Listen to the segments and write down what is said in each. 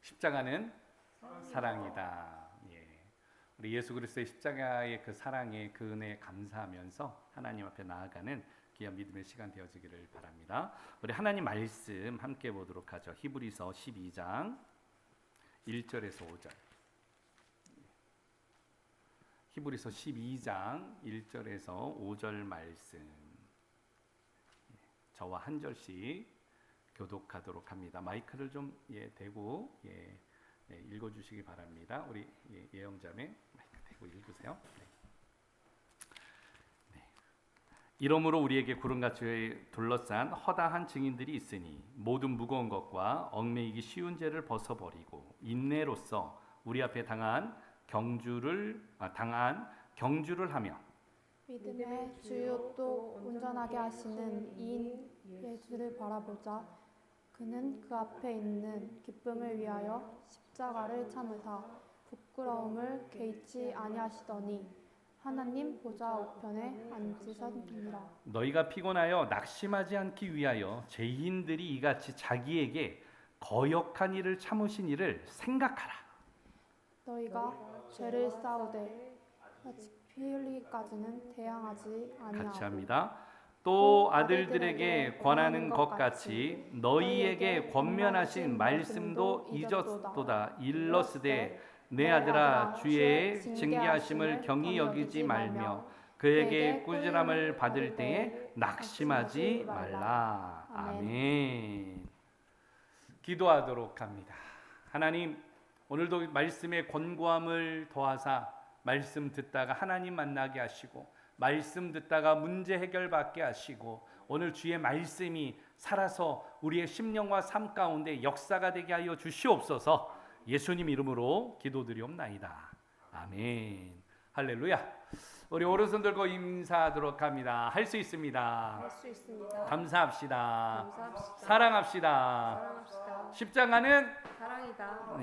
십자가는 사랑이다. 예. 우리 예수 그리스도의 십자가의 그 사랑에 그 은혜에 감사하면서 하나님 앞에 나아가는 귀한 믿음의 시간 되어지기를 바랍니다. 우리 하나님 말씀 함께 보도록 하죠. 히브리서 12장 1절에서 5절. 히브리서 12장 1절에서 5절 말씀. 저와 한 절씩 교독하도록 합니다. 마이크를 좀 대고 읽어주시기 바랍니다. 우리 예영자매 마이크 대고 읽으세요. 네. 이러므로 우리에게 구름같이 둘러싼 허다한 증인들이 있으니 모든 무거운 것과 얽매이기 쉬운 죄를 벗어버리고 인내로써 우리 앞에 당한 경주를 하며 믿음의 주요 또 온전하게 하시는 이인 예수를 바라보자. 그는 그 앞에 있는 기쁨을 위하여 십자가를 참으사 부끄러움을 개의치 아니하시더니 하나님 보좌 우편에 앉으셨느니라. 너희가 피곤하여 낙심하지 않기 위하여 죄인들이 이같이 자기에게 거역한 일을 참으신 일을 생각하라. 너희가 죄를 쌓으되 아직 피 흘리기까지는 대항하지 아니하고 같이 합니다. 또 아들들에게 권하는 것 같이 너희에게 권면하신 말씀도 잊었도다. 일러스되 내 아들아 주의 징계하심을 경히 여기지 말며 그에게 꾸지람을 받을 때에 낙심하지 말라. 아멘. 기도하도록 합니다. 하나님, 오늘도 말씀의 권고함을 더하사 말씀 듣다가 하나님 만나게 하시고 말씀 듣다가 문제 해결받게 하시고 오늘 주의 말씀이 살아서 우리의 심령과 삶 가운데 역사가 되게 하여 주시옵소서. 예수님 이름으로 기도드리옵나이다. 아멘. 할렐루야. 우리 오른손 들고 인사하도록 합니다. 할 수 있습니다. 할 수 있습니다. 감사합시다. 감사합시다. 사랑합시다. 사랑합시다. 십자가는 사랑이다.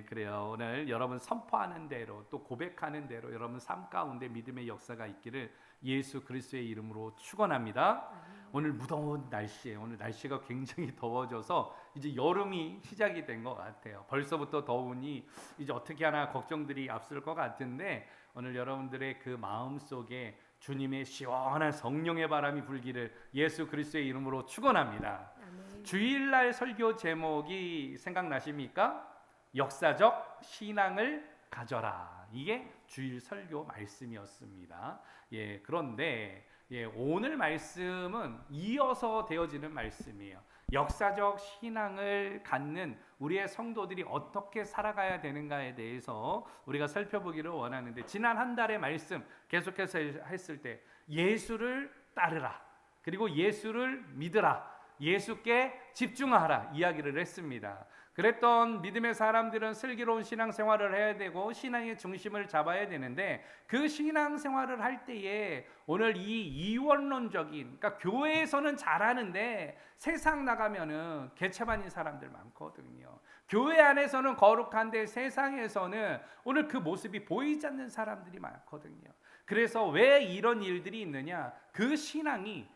그래요. 오늘 여러분 선포하는 대로 또 고백하는 대로 여러분 삶 가운데 믿음의 역사가 있기를 예수 그리스도의 이름으로 축원합니다. 오늘 무더운 날씨에 오늘 날씨가 굉장히 더워져서 이제 여름이 시작이 된 것 같아요. 벌써부터 더우니 이제 어떻게 하나 걱정들이 앞설 것 같은데 오늘 여러분들의 그 마음 속에 주님의 시원한 성령의 바람이 불기를 예수 그리스도의 이름으로 축원합니다. 주일날 설교 제목이 생각나십니까? 역사적 신앙을 가져라. 이게 주일 설교 말씀이었습니다. 그런데 오늘 말씀은 이어서 되어지는 말씀이에요. 역사적 신앙을 갖는 우리의 성도들이 어떻게 살아가야 되는가에 대해서 우리가 살펴보기를 원하는데 지난 한 달의 말씀 계속해서 했을 때 예수를 따르라. 그리고 예수를 믿으라. 예수께 집중하라 이야기를 했습니다. 그랬던 믿음의 사람들은 슬기로운 신앙생활을 해야 되고 신앙의 중심을 잡아야 되는데 그 신앙생활을 할 때에 오늘 이 이원론적인 그러니까 교회에서는 잘하는데 세상 나가면은 개체반인 사람들 많거든요. 교회 안에서는 거룩한데 세상에서는 오늘 그 모습이 보이지 않는 사람들이 많거든요. 그래서 왜 이런 일들이 있느냐? 그 신앙이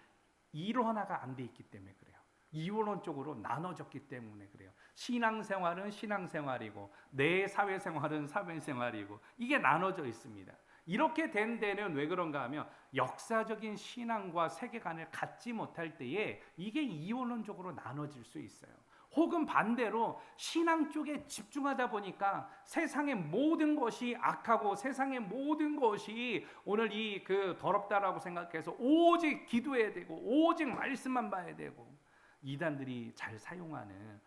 일원화가 안 돼 있기 때문에 그래요. 이원론적으로 나눠졌기 때문에 그래요. 신앙생활은 신앙생활이고 내 사회생활은 사회생활이고 이게 나눠져 있습니다. 이렇게 된 데는 왜 그런가 하면 역사적인 신앙과 세계관을 갖지 못할 때에 이게 이원론적으로 나눠질 수 있어요. 혹은 반대로 신앙 쪽에 집중하다 보니까 세상의 모든 것이 악하고 세상의 모든 것이 오늘 이 더럽다라고 생각해서 오직 기도해야 되고 오직 말씀만 봐야 되고 이단들이 잘 사용하는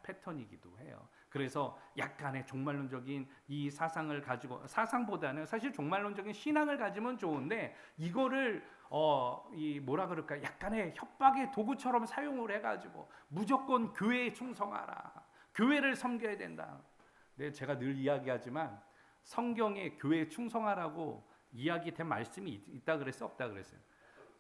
패턴이기도 해요. 그래서 약간의 종말론적인 이 사상을 가지고 사상보다는 사실 종말론적인 신앙을 가지면 좋은데 이거를 약간의 협박의 도구처럼 사용을 해가지고 무조건 교회에 충성하라. 교회를 섬겨야 된다. 네, 제가 늘 이야기하지만 성경에 교회에 충성하라고 이야기된 말씀이 있다 그랬어요? 없다 그랬어요?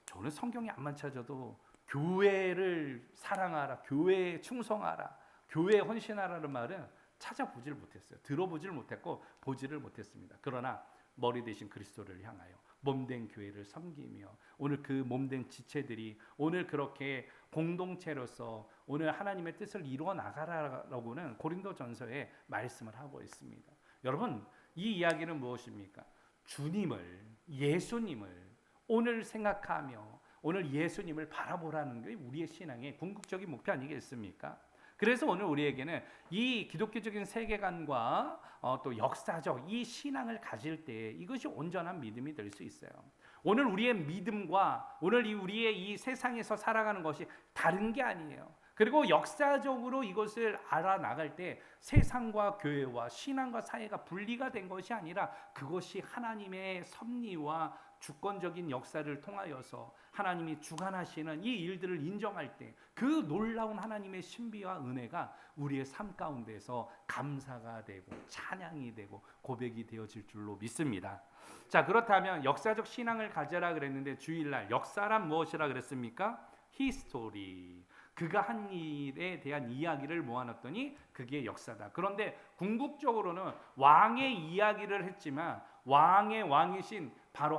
저는 성경에 안만 찾아도 교회를 사랑하라, 교회에 충성하라, 교회에 헌신하라는 말은 찾아보질 못했어요. 들어보질 못했고 보지를 못했습니다. 그러나 머리 대신 그리스도를 향하여 몸된 교회를 섬기며 오늘 그 몸된 지체들이 오늘 그렇게 공동체로서 오늘 하나님의 뜻을 이루어 나가라라고는 고린도전서에 말씀을 하고 있습니다. 여러분, 이 이야기는 무엇입니까? 주님을, 예수님을 오늘 생각하며 오늘 예수님을 바라보라는 게 우리의 신앙의 궁극적인 목표 아니겠습니까? 그래서 오늘 우리에게는 이 기독교적인 세계관과 또 역사적 이 신앙을 가질 때 이것이 온전한 믿음이 될 수 있어요. 오늘 우리의 믿음과 오늘 우리의 이 세상에서 살아가는 것이 다른 게 아니에요. 그리고 역사적으로 이것을 알아나갈 때 세상과 교회와 신앙과 사회가 분리가 된 것이 아니라 그것이 하나님의 섭리와 주권적인 역사를 통하여서 하나님이 주관하시는 이 일들을 인정할 때 그 놀라운 하나님의 신비와 은혜가 우리의 삶 가운데서 감사가 되고 찬양이 되고 고백이 되어질 줄로 믿습니다. 자, 그렇다면 역사적 신앙을 가져라 그랬는데 주일날 역사란 무엇이라 그랬습니까? 히스토리. 그가 한 일에 대한 이야기를 모아놨더니 그게 역사다. 그런데 궁극적으로는 왕의 이야기를 했지만 왕의 왕이신 바로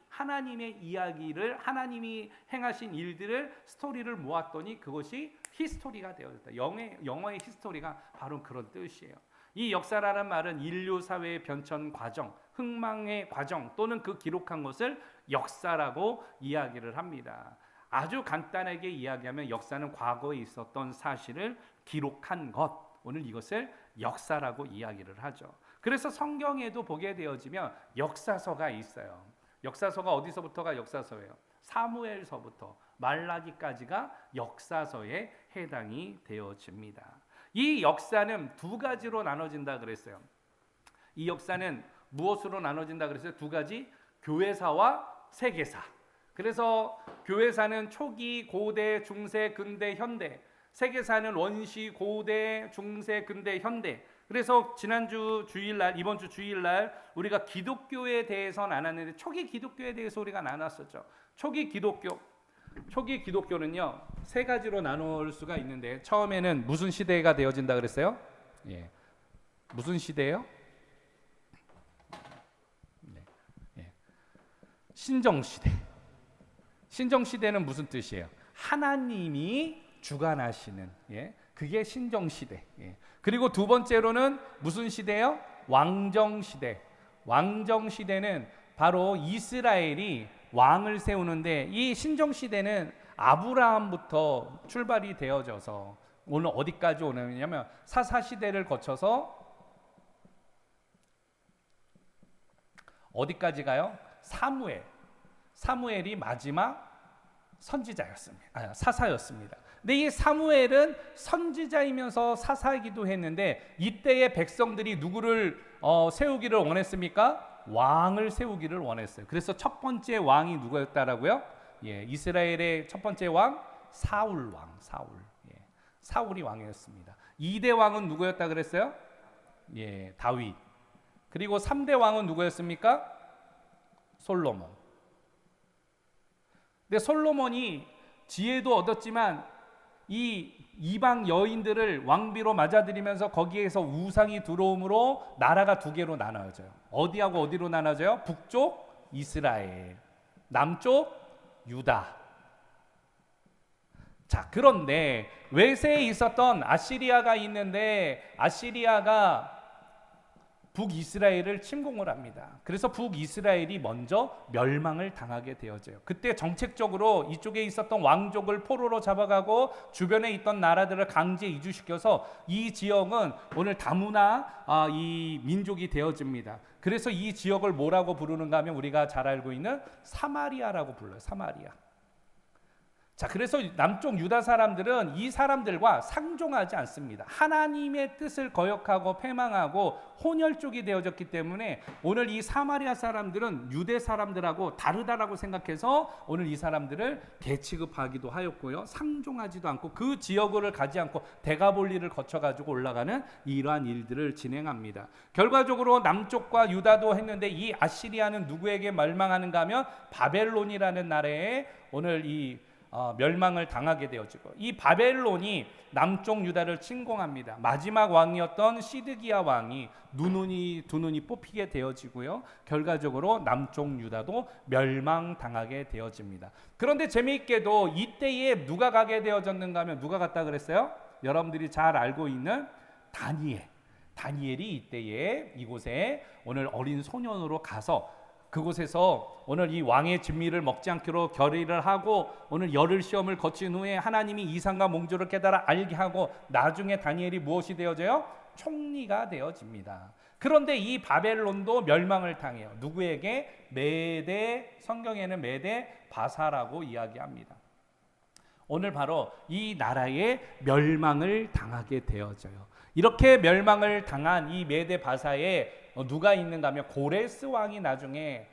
하나님의 이야기를 하나님이 행하신 일들을 스토리를 모았더니 그것이 히스토리가 되어졌다. 영어의 히스토리가 바로 그런 뜻이에요. 이 역사라는 말은 인류 사회의 변천 과정, 흥망의 과정 또는 그 기록한 것을 역사라고 이야기를 합니다. 아주 간단하게 이야기하면 역사는 과거에 있었던 사실을 기록한 것, 오늘 이것을 역사라고 이야기를 하죠. 그래서 성경에도 보게 되어지면 역사서가 있어요. 역사서가 어디서부터가 역사서예요? 사무엘서부터 말라기까지가 역사서에 해당이 되어집니다. 이 역사는 두 가지로 나눠진다 그랬어요. 이 역사는 무엇으로 나눠진다 그랬어요? 두 가지, 교회사와 세계사. 그래서 교회사는 초기, 고대, 중세, 근대, 현대. 세계사는 원시, 고대, 중세, 근대, 현대. 그래서 지난주 주일날, 이번 주 주일날 우리가 기독교에 대해서 나눴는데 초기 기독교에 대해서 우리가 나눴었죠. 초기 기독교는요 세 가지로 나눌 수가 있는데 처음에는 무슨 시대가 되어진다 그랬어요? 예, 무슨 시대예요? 예. 신정시대. 신정시대는 무슨 뜻이에요? 하나님이 주관하시는, 예, 그게 신정시대. 예. 그리고 두 번째로는 무슨 시대예요? 왕정시대. 왕정시대는 바로 이스라엘이 왕을 세우는데 이 신정시대는 아브라함부터 출발이 되어져서 오늘 어디까지 오냐면 사사시대를 거쳐서 어디까지 가요? 사무엘이 마지막 선지자였습니다. 사사였습니다. 근데 이 사무엘은 선지자이면서 사사이기도 했는데 이때의 백성들이 누구를 세우기를 원했습니까? 왕을 세우기를 원했어요. 그래서 첫 번째 왕이 누구였다라고요? 예, 이스라엘의 첫 번째 왕 사울. 예, 사울이 왕이었습니다. 2대 왕은 누구였다 그랬어요? 예, 다윗. 그리고 3대 왕은 누구였습니까? 솔로몬. 근데 솔로몬이 지혜도 얻었지만 이 이방 여인들을 왕비로 맞아들이면서 거기에서 우상이 들어옴으로 나라가 두 개로 나눠져요. 어디하고 어디로 나눠져요? 북쪽 이스라엘, 남쪽 유다. 자, 그런데 외세에 있었던 아시리아가 있는데 아시리아가 북이스라엘을 침공을 합니다. 그래서 북이스라엘이 먼저 멸망을 당하게 되어져요. 그때 정책적으로 이쪽에 있었던 왕족을 포로로 잡아가고 주변에 있던 나라들을 강제 이주시켜서 이 지역은 오늘 다문화 이 민족이 되어집니다. 그래서 이 지역을 뭐라고 부르는가 하면 우리가 잘 알고 있는 사마리아라고 불러요. 사마리아. 자, 그래서 남쪽 유다 사람들은 이 사람들과 상종하지 않습니다. 하나님의 뜻을 거역하고 패망하고 혼혈족이 되어졌기 때문에 오늘 이 사마리아 사람들은 유대 사람들하고 다르다라고 생각해서 오늘 이 사람들을 개취급하기도 하였고요. 상종하지도 않고 그 지역을 가지 않고 대가볼리를 거쳐가지고 올라가는 이러한 일들을 진행합니다. 결과적으로 남쪽과 유다도 했는데 이 아시리아는 누구에게 멸망하는가 하면 바벨론이라는 나라에 오늘 이 멸망을 당하게 되어지고, 이 바벨론이 남쪽 유다를 침공합니다. 마지막 왕이었던 시드기야 왕이 두 눈이 뽑히게 되어지고요. 결과적으로 남쪽 유다도 멸망당하게 되어집니다. 그런데 재미있게도 이때에 누가 가게 되어졌는가 하면 누가 갔다 그랬어요? 여러분들이 잘 알고 있는 다니엘이 이때에 이곳에 오늘 어린 소년으로 가서 그곳에서 오늘 이 왕의 진미를 먹지 않기로 결의를 하고 오늘 열흘 시험을 거친 후에 하나님이 이상과 몽조를 깨달아 알게 하고 나중에 다니엘이 무엇이 되어져요? 총리가 되어집니다. 그런데 이 바벨론도 멸망을 당해요. 누구에게? 성경에는 메대 바사라고 이야기합니다. 오늘 바로 이 나라의 멸망을 당하게 되어져요. 이렇게 멸망을 당한 이 메대 바사에 누가 있는가 하면 고레스 왕이 나중에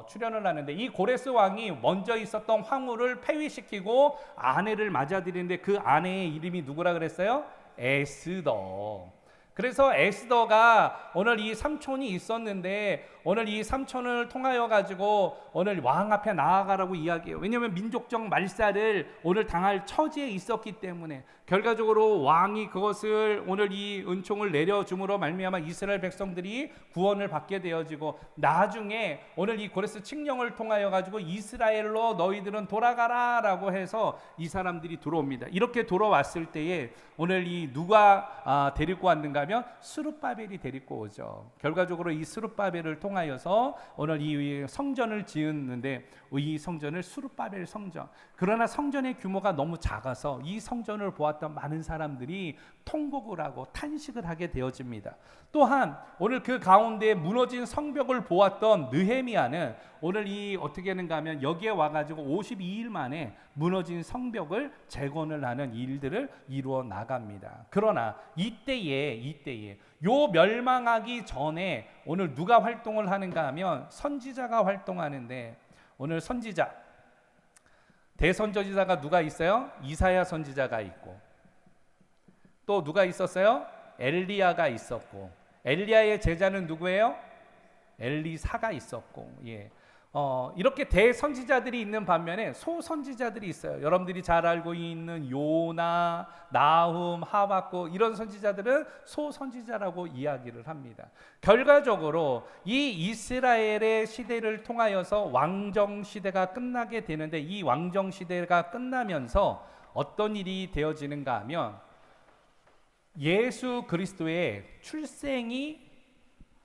출현을 하는데, 이 고레스 왕이 먼저 있었던 황후를 폐위시키고 아내를 맞아들이는데 그 아내의 이름이 누구라 그랬어요? 에스더. 그래서 에스더가 오늘 이 삼촌이 있었는데 오늘 이 삼촌을 통하여 가지고 오늘 왕 앞에 나아가라고 이야기해요. 왜냐하면 민족적 말살을 오늘 당할 처지에 있었기 때문에 결과적으로 왕이 그것을 오늘 이 은총을 내려줌으로 말미암아 이스라엘 백성들이 구원을 받게 되어지고, 나중에 오늘 이 고레스 칙령을 통하여 가지고 이스라엘로 너희들은 돌아가라라고 해서 이 사람들이 들어옵니다. 이렇게 돌아왔을 때에 오늘 이 누가 데리고 왔는가 하면 스룹바벨이 데리고 오죠. 결과적으로 이 스룹바벨을 통하여서 오늘 이 성전을 지었는데 이 성전을 스룹바벨 성전. 그러나 성전의 규모가 너무 작아서 이 성전을 보았던 많은 사람들이 통곡을 하고 탄식을 하게 되어집니다. 또한 오늘 그 가운데 무너진 성벽을 보았던 느헤미야는 오늘 이 어떻게 하는가 하면 여기에 와가지고 52일 만에 무너진 성벽을 재건을 하는 일들을 이루어 나갑니다. 그러나 이때에 요 멸망하기 전에 오늘 누가 활동을 하는가 하면 선지자가 활동하는데, 오늘 선지자 대선지자가 누가 있어요? 이사야 선지자가 있고, 또 누가 있었어요? 엘리야가 있었고, 엘리야의 제자는 누구예요? 엘리사가 있었고, 이렇게 대선지자들이 있는 반면에 소선지자들이 있어요. 여러분들이 잘 알고 있는 요나, 나훔, 하박국, 이런 선지자들은 소선지자라고 이야기를 합니다. 결과적으로 이 이스라엘의 시대를 통하여서 왕정 시대가 끝나게 되는데, 이 왕정 시대가 끝나면서 어떤 일이 되어지는가 하면 예수 그리스도의 출생이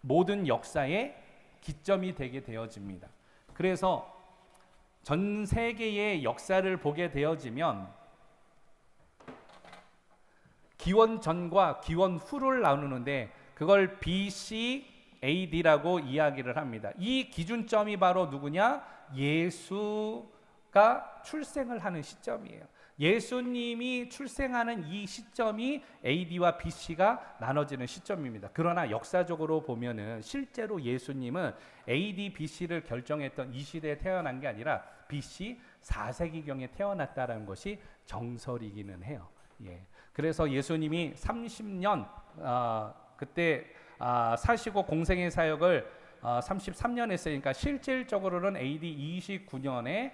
모든 역사의 기점이 되게 되어집니다. 그래서 전 세계의 역사를 보게 되어지면 기원 전과 기원 후를 나누는데 그걸 BC AD라고 이야기를 합니다. 이 기준점이 바로 누구냐? 예수가 출생을 하는 시점이에요. 예수님이 출생하는 이 시점이 AD와 BC가 나눠지는 시점입니다. 그러나 역사적으로 보면은 실제로 예수님은 AD, BC를 결정했던 이 시대에 태어난 게 아니라 BC 4세기경에 태어났다는 것이 정설이기는 해요. 그래서 예수님이 30년 그때 사시고 공생의 사역을 33년 했으니까 실질적으로는 AD 29년에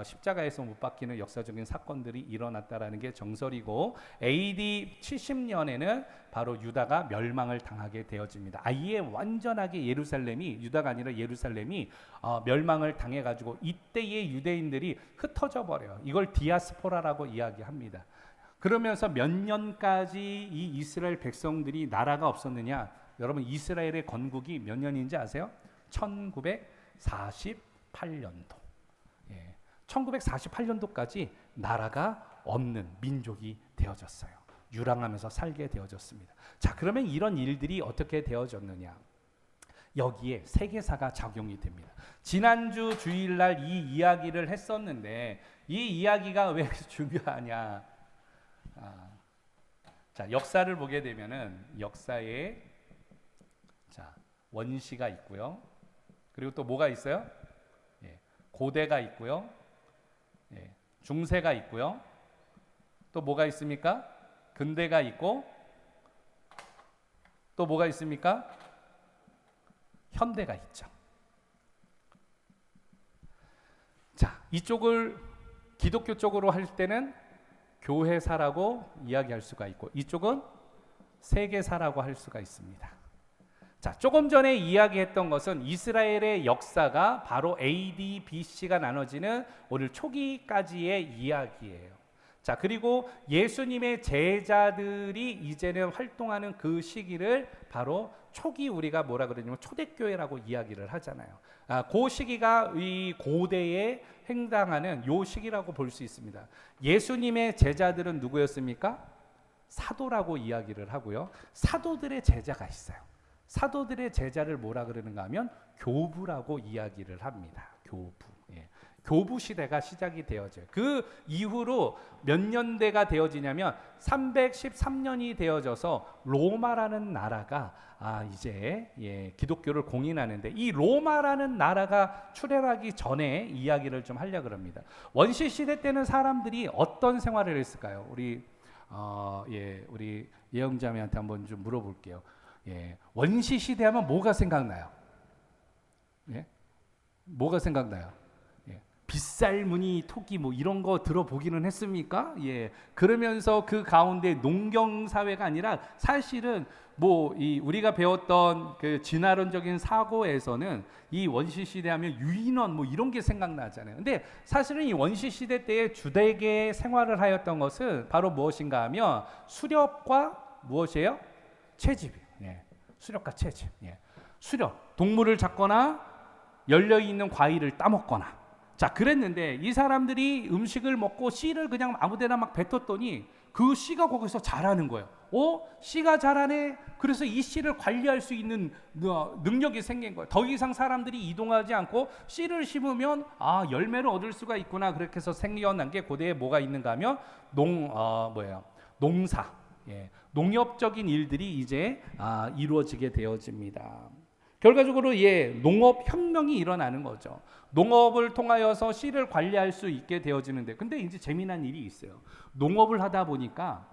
십자가에서 못 박히는 역사적인 사건들이 일어났다라는 게 정설이고, AD 70년에는 바로 유다가 멸망을 당하게 되어집니다. 아예 완전하게 유다가 아니라 예루살렘이 멸망을 당해가지고 이때의 유대인들이 흩어져 버려요. 이걸 디아스포라라고 이야기합니다. 그러면서 몇 년까지 이 이스라엘 백성들이 나라가 없었느냐? 여러분, 이스라엘의 건국이 몇 년인지 아세요? 1948년도. 1948년도까지 나라가 없는 민족이 되어졌어요. 유랑하면서 살게 되어졌습니다. 자, 그러면 이런 일들이 어떻게 되어졌느냐? 여기에 세계사가 작용이 됩니다. 지난주 주일날 이 이야기를 했었는데 이 이야기가 왜 중요하냐? 자, 역사를 보게 되면은 역사에 원시가 있고요. 그리고 또 뭐가 있어요? 고대가 있고요. 중세가 있고요. 또 뭐가 있습니까? 근대가 있고, 또 뭐가 있습니까? 현대가 있죠. 자, 이쪽을 기독교 쪽으로 할 때는 교회사라고 이야기할 수가 있고, 이쪽은 세계사라고 할 수가 있습니다. 자, 조금 전에 이야기했던 것은 이스라엘의 역사가 바로 AD, BC가 나눠지는 오늘 초기까지의 이야기예요. 자, 그리고 예수님의 제자들이 이제는 활동하는 그 시기를 바로 초기 우리가 뭐라 그러냐면 초대교회라고 이야기를 하잖아요. 그 시기가 이 고대에 행당하는 요 시기라고 볼 수 있습니다. 예수님의 제자들은 누구였습니까? 사도라고 이야기를 하고요. 사도들의 제자가 있어요. 사도들의 제자를 뭐라 그러는가 하면 교부라고 이야기를 합니다. 교부. 예. 교부 시대가 시작이 되어져요. 그 이후로 몇 년대가 되어지냐면 313년이 되어져서 로마라는 나라가 이제 기독교를 공인하는데, 이 로마라는 나라가 출현하기 전에 이야기를 좀 하려고 합니다. 원시 시대 때는 사람들이 어떤 생활을 했을까요? 우리 예영자매한테 한번 좀 물어볼게요. 원시 시대 하면 뭐가 생각나요? 뭐가 생각나요? 빗살무늬 토끼 뭐 이런 거 들어보기는 했습니까? 그러면서 그 가운데 농경 사회가 아니라 사실은 우리가 배웠던 그 진화론적인 사고에서는 이 원시 시대 하면 유인원 뭐 이런 게 생각나잖아요. 근데 사실은 이 원시 시대 때의 주되게 생활을 하였던 것은 바로 무엇인가 하면 수렵과 무엇이에요? 채집이에요. 수렵과 채집. 수렵, 동물을 잡거나 열려 있는 과일을 따먹거나. 자, 그랬는데 이 사람들이 음식을 먹고 씨를 그냥 아무데나 막 뱉었더니 그 씨가 거기서 자라는 거예요. 씨가 자라네. 그래서 이 씨를 관리할 수 있는 능력이 생긴 거예요. 더 이상 사람들이 이동하지 않고 씨를 심으면 열매를 얻을 수가 있구나. 그렇게 해서 생겨난 게 고대에 뭐가 있는가 하면 농사. 농업적인 일들이 이제 이루어지게 되어집니다. 결과적으로 농업 혁명이 일어나는 거죠. 농업을 통하여서 씨를 관리할 수 있게 되어지는데, 근데 이제 재미난 일이 있어요. 농업을 하다 보니까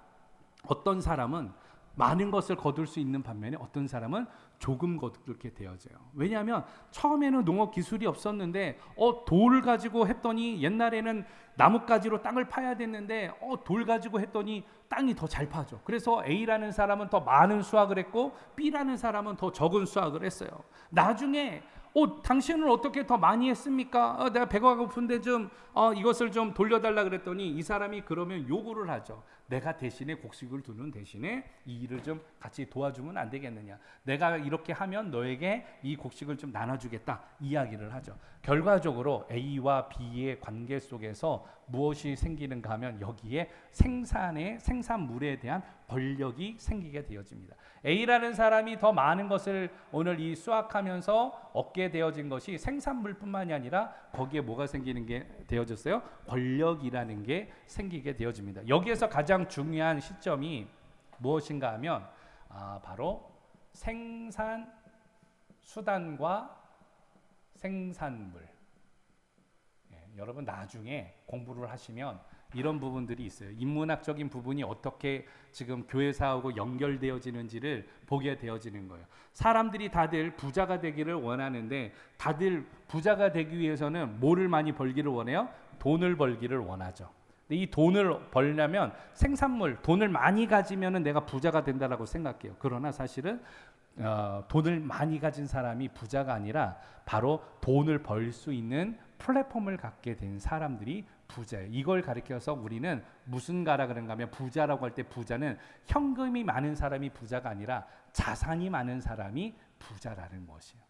어떤 사람은 많은 것을 거둘 수 있는 반면에 어떤 사람은 조금 거두게 되어져요. 왜냐하면 처음에는 농업 기술이 없었는데 돌 가지고 했더니, 옛날에는 나뭇가지로 땅을 파야 됐는데 돌 가지고 했더니 땅이 더 잘 파죠. 그래서 A라는 사람은 더 많은 수확을 했고 B라는 사람은 더 적은 수확을 했어요. 나중에 당신은 어떻게 더 많이 했습니까? 내가 배가 고픈데 좀 이것을 좀 돌려달라 그랬더니 이 사람이 그러면 요구를 하죠. 내가 대신에 곡식을 두는 대신에 이 일을 좀 같이 도와주면 안 되겠느냐. 내가 이렇게 하면 너에게 이 곡식을 좀 나눠주겠다. 이야기를 하죠. 결과적으로 A와 B의 관계 속에서 무엇이 생기는가 하면 여기에 생산물에 대한 권력이 생기게 되어집니다. A라는 사람이 더 많은 것을 오늘 이 수확하면서 얻게 되어진 것이 생산물뿐만이 아니라 거기에 뭐가 생기는 게 되어졌어요? 권력이라는 게 생기게 되어집니다. 여기에서 가장 중요한 시점이 무엇인가 하면 바로 생산 수단과 생산물. 여러분 나중에 공부를 하시면 이런 부분들이 있어요. 인문학적인 부분이 어떻게 지금 교회사하고 연결되어지는지를 보게 되어지는 거예요. 사람들이 다들 부자가 되기를 원하는데, 다들 부자가 되기 위해서는 뭐를 많이 벌기를 원해요? 돈을 벌기를 원하죠. 근데 이 돈을 벌려면 생산물, 돈을 많이 가지면은 내가 부자가 된다라고 생각해요. 그러나 사실은 돈을 많이 가진 사람이 부자가 아니라 바로 돈을 벌 수 있는 플랫폼을 갖게 된 사람들이 부자예요. 이걸 가리켜서 우리는 무슨 가라 그런가 하면, 부자라고 할 때 부자는 현금이 많은 사람이 부자가 아니라 자산이 많은 사람이 부자라는 것이에요.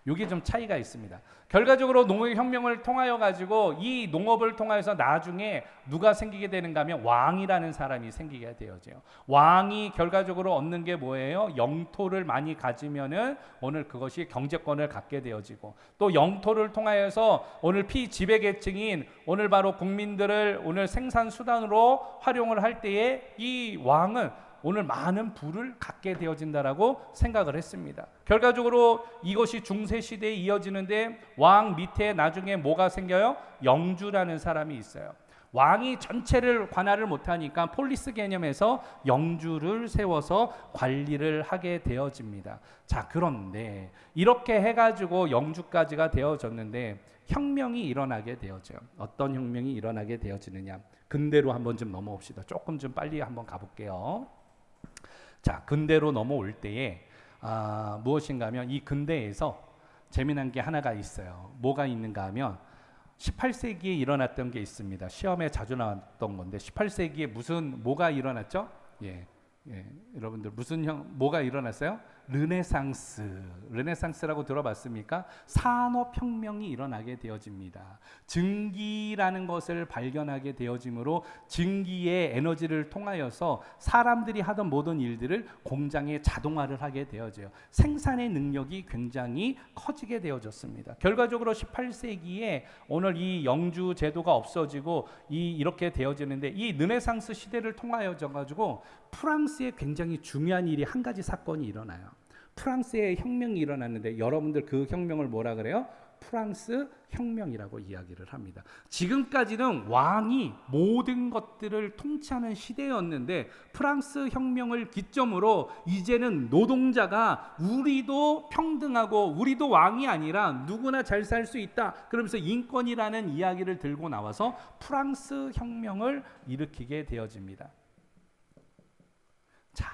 이게 좀 차이가 있습니다. 결과적으로 농업혁명을 통하여 가지고 이 농업을 통해서 나중에 누가 생기게 되는가 하면 왕이라는 사람이 생기게 되어져요. 왕이 결과적으로 얻는 게 뭐예요? 영토를 많이 가지면은 오늘 그것이 경제권을 갖게 되어지고, 또 영토를 통하여서 오늘 피지배계층인 오늘 바로 국민들을 오늘 생산 수단으로 활용을 할 때에 이 왕은 오늘 많은 부를 갖게 되어진다라고 생각을 했습니다. 결과적으로 이것이 중세 시대에 이어지는데 왕 밑에 나중에 뭐가 생겨요? 영주라는 사람이 있어요. 왕이 전체를 관할을 못하니까 폴리스 개념에서 영주를 세워서 관리를 하게 되어집니다. 자, 그런데 이렇게 해가지고 영주까지가 되어졌는데 혁명이 일어나게 되어져요. 어떤 혁명이 일어나게 되어지느냐? 근대로 한번 좀 넘어옵시다. 조금 좀 빨리 한번 가볼게요. 자, 근대로 넘어올 때에 무엇인가 하면 이 근대에서 재미난 게 하나가 있어요. 뭐가 있는가 하면 18세기에 일어났던 게 있습니다. 시험에 자주 나왔던 건데 18세기에 뭐가 일어났죠? 여러분들 뭐가 일어났어요? 르네상스라고 들어봤습니까? 산업혁명이 일어나게 되어집니다. 증기라는 것을 발견하게 되어지므로 증기의 에너지를 통하여서 사람들이 하던 모든 일들을 공장에 자동화를 하게 되어져요. 생산의 능력이 굉장히 커지게 되어졌습니다. 결과적으로 18세기에 오늘 이 영주 제도가 없어지고 이렇게 되어지는데 이 르네상스 시대를 통하여져 가지고 프랑스에 굉장히 중요한 일이 한 가지 사건이 일어나요. 프랑스에 혁명이 일어났는데 여러분들 그 혁명을 뭐라 그래요? 프랑스 혁명이라고 이야기를 합니다. 지금까지는 왕이 모든 것들을 통치하는 시대였는데 프랑스 혁명을 기점으로 이제는 노동자가 우리도 평등하고 우리도 왕이 아니라 누구나 잘 살 수 있다. 그러면서 인권이라는 이야기를 들고 나와서 프랑스 혁명을 일으키게 되어집니다. 자,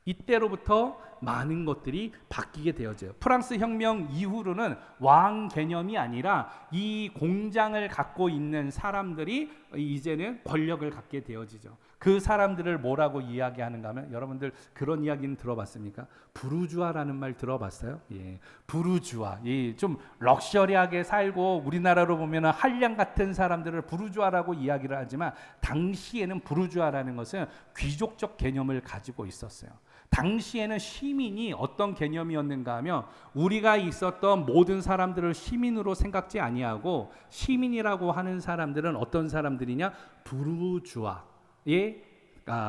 이때로부터 많은 것들이 바뀌게 되어져요. 프랑스 혁명 이후로는 왕 개념이 아니라 이 공장을 갖고 있는 사람들이 이제는 권력을 갖게 되어지죠. 그 사람들을 뭐라고 이야기하는가 하면 여러분들 그런 이야기는 들어봤습니까? 부르주아라는 말 들어봤어요? 예, 부르주아. 좀 럭셔리하게 살고 우리나라로 보면 한량 같은 사람들을 부르주아라고 이야기를 하지만 당시에는 부르주아라는 것은 귀족적 개념을 가지고 있었어요. 당시에는 시민이 어떤 개념이었는가 하면 우리가 있었던 모든 사람들을 시민으로 생각지 아니하고 시민이라고 하는 사람들은 어떤 사람들이냐? 부르주아의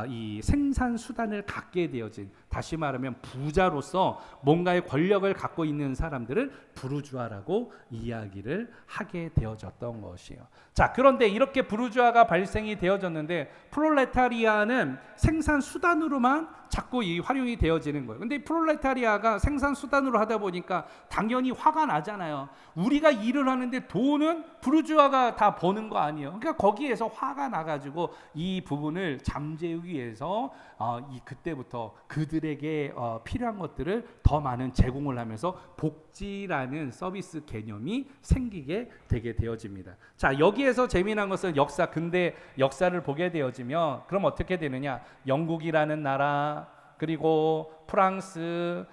이 생산 수단을 갖게 되어진, 다시 말하면 부자로서 뭔가의 권력을 갖고 있는 사람들을 부르주아라고 이야기를 하게 되어졌던 것이에요. 자, 그런데 이렇게 부르주아가 발생이 되어졌는데 프롤레타리아는 생산 수단으로만 자꾸 활용이 되어지는 거예요. 근데 프롤레타리아가 생산 수단으로 하다 보니까 당연히 화가 나잖아요. 우리가 일을 하는데 돈은 부르주아가 다 버는 거 아니에요. 그러니까 거기에서 화가 나가지고 이 부분을 잠재우기 위해서 그때부터 그들에게 필요한 것들을 더 많은 제공을 하면서 복지라는 서비스 개념이 생기게 되게 되어집니다. 자, 여기에서 재미난 것은 근대 역사를 보게 되어지면 그럼 어떻게 되느냐? 영국이라는 나라, 그리고 프랑스,